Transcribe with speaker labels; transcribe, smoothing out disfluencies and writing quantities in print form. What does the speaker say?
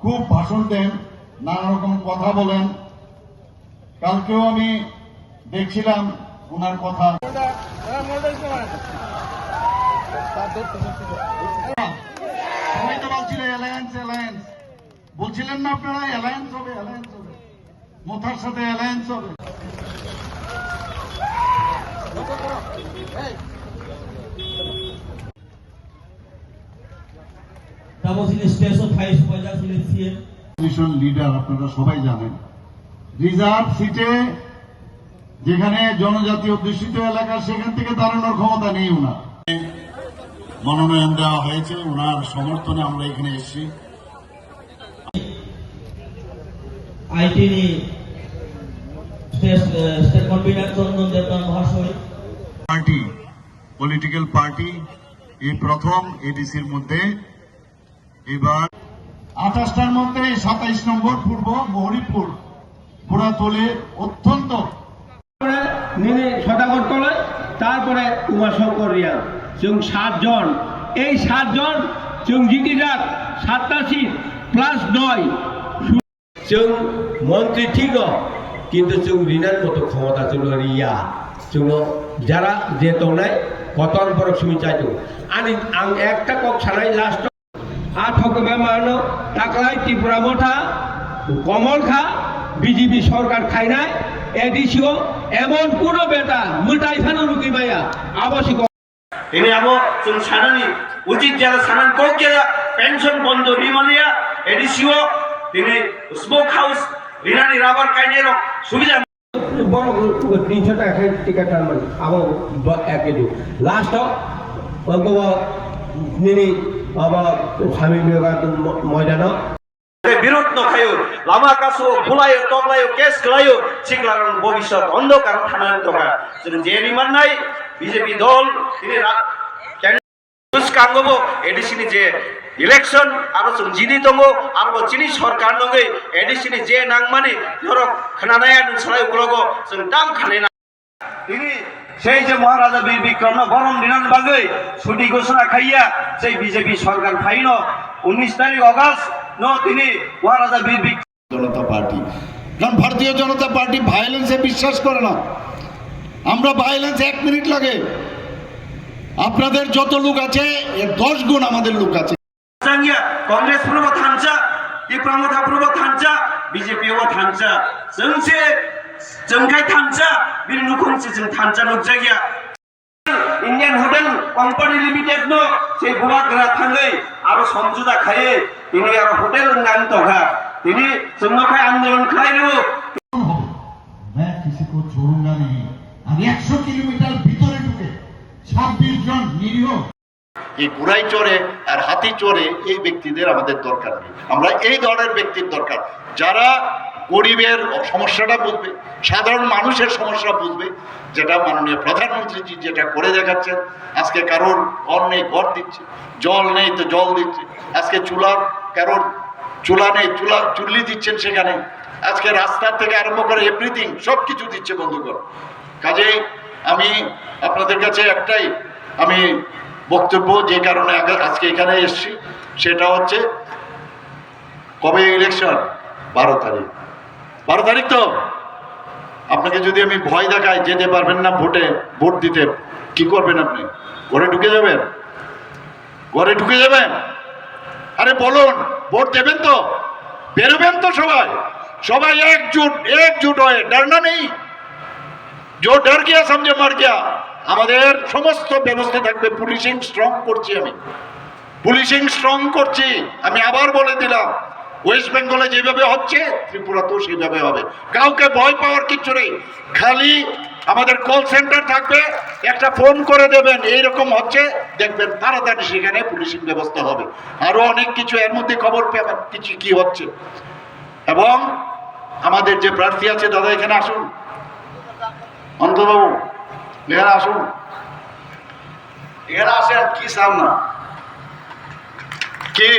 Speaker 1: খুব ভাষণ দেন, নানা রকম কথা বলেন। কালকেও আমি দেখছিলাম ওনার কথা। সবাই তো বলছিল অ্যালায়েন্স অ্যালায়েন্স, বলছিলেন না আপনারা অ্যালায়েন্স হবে, অ্যালায়েন্স হবে, মোথার সাথে অ্যালায়েন্স হবে। লিডার আপনারা সবাই জানেন, রিজার্ভ সিটে যেখানে জনজাতি অধ্যুষিত এলাকা সেখান থেকে দাঁড়ানোর ক্ষমতা নেই ওনার। মনোনয়ন দেওয়া হয়েছে, ওনার সমর্থনে আমরা এখানে এসেছি।
Speaker 2: আইটিনি স্টেট কনভিনার চন্দন দেবনাথ মহাশয়,
Speaker 1: পার্টি পলিটিক্যাল পার্টি এই প্রথম এডিসির মধ্যে। এবার 28টার মধ্যে 27 নম্বর পূর্ব মহরিপুর পুরাতলে অত্যন্ত
Speaker 3: সদাগর তলে, তারপরে উমাশঙ্কর রিয়া जों 7 জন, এই 7 জন जों জিতি যাক 7টা সিট প্লাস 9 जों মন্ত্রী ঠিক কিন্তু जों রিনার মতো ক্ষমতা जों রিয়া जों যারা যে তনায় কতন বড় সুমি চাইতো আনি আং একটা কক ছাড়াই লাস্ট আঠকমে মানো টাকলাই ত্রিপুরা মোঠা কমল খা বিজেপি সরকার খায় নাই এডিসিও এমন কোন বেটা মুটাই ফানো লুকি মায়া আবশ্যক
Speaker 4: ini abo chung sanani ujit jara sanan kok jara pension bondo rimania edisio ini smoke house rinani rubber kainero subida
Speaker 3: বড় 300 টাকা টিকেট মানে আবো একে দিও লাস্ট ওগো নিনি আবা স্বামী বিবেকানন্দ ময়দান
Speaker 4: বিরোধ নখায়ো লামা কাছো ভুলায়ো তগলায়ো কেস লায়ো শিকলারন ভবিষ্যৎ অন্ধকার থানার দোকা যে রিমান নাই বিজেপি দল তিনি কাঙ্গব এডিসিনি যে ইলেকশন আরো জিদি দङ आरो चिनी सरकार नङै एडिसनि जे नांमानि धरक खोनानाया नोंसोराय उग्रगो जों दाम खालेना তিনি সেই যে মহারাজা বীর বিক্রম গরম দিনের বাগৈ ছুটি ঘোষণা খাইয়া সেই বিজেপি সরকার ফাইন 19 তারিখ অগাস্ট ন তিনি মহারাজা বীর বিক্রম
Speaker 1: জনতা পার্টি, কারণ ভারতীয় জনতা পার্টি ভায়োলেন্সে বিশ্বাস করে না। আমরা ভায়োলেন্স 1 মিনিট লাগে, আপনাদের যত লোক আছে এর 10 গুণ আমাদের লোক আছে।
Speaker 4: কংগ্রেস প্রব থানচা ত্রিপুরা প্রব থানচা বিজেপি ও থানচা जोंसे जोंखाय थानचा बिर नुखंसे जों थानचा नजागिया इंडियन होटेल कंपनी लिमिटेड नो से गुवाग्रा थांगै आरो समझुदा खाये तिनि आरो होटेल नाम तोखा तिनि जोंनखाय आंदोलन खायरो
Speaker 1: मैं किसी को छोड़ूंगा नहीं। আর 100 কিলোমিটার ভিতরে ঢুকে 26 জন নিরীহ
Speaker 5: এই গুড়াই চড়ে আর হাতি চড়ে এই ব্যক্তিদের আমাদের দরকার নেই। আমরা এই ধরনের ব্যক্তির দরকার যারা গরিবের সমস্যাটা বুঝবে, সাধারণ মানুষের সমস্যা বুঝবে, যেটা মাননীয় প্রধানমন্ত্রীজি যেটা করে দেখাচ্ছেন। আজকে কারোর ঘর নেই, ঘর দিচ্ছে, জল নেই তো জল দিচ্ছে, আজকে কারোর চুলা নেই, চুল্লি দিচ্ছেন সেখানে, আজকে রাস্তার থেকে আরম্ভ করে এভরিথিং সব কিছু দিচ্ছে বন্ধুগণ। কাজেই আমি আপনাদের কাছে একটাই আমি বক্তব্য যে কারণে আজকে এখানে এসেছি সেটা হচ্ছে কবে ইলেকশন? 12 তারিখ। 12 তারিখ তো আপনাকে যদি আমি ভয় দেখাই যেতে পারবেন না ভোট দিতে, কি করবেন আপনি? ঘরে ঢুকে যাবেন? ঘরে ঢুকে যাবেন? আরে বলুন, ভোট দেবেন তো? বেরোবেন তো? সবাই একজুট হয়ে, ডরনা নেই, जो डर गया समझे मर गया। আমাদের সমস্ত ব্যবস্থা থাকবে, পুলিশিং স্ট্রং করছি আমি আবার বলে দিলাম, ওয়েস্ট বেঙ্গলে যেভাবে হচ্ছে ত্রিপুরাতেও সেভাবে হবে। কাউকে ভয় পাওয়ার কিছু নেই, খালি আমাদের কল সেন্টার থাকবে, একটা ফোন করে দেবেন এইরকম হচ্ছে, দেখবেন তাড়াতাড়ি সেখানে পুলিশিং ব্যবস্থা হবে। আরো অনেক কিছু এর মধ্যে খবর পাবেন কিছু কি হচ্ছে। এবং আমাদের যে প্রার্থী আছে দাদা এখানে আসুন, অন্তবাবু এখানে আসুন, এখানে আসেন, কি সামনা কে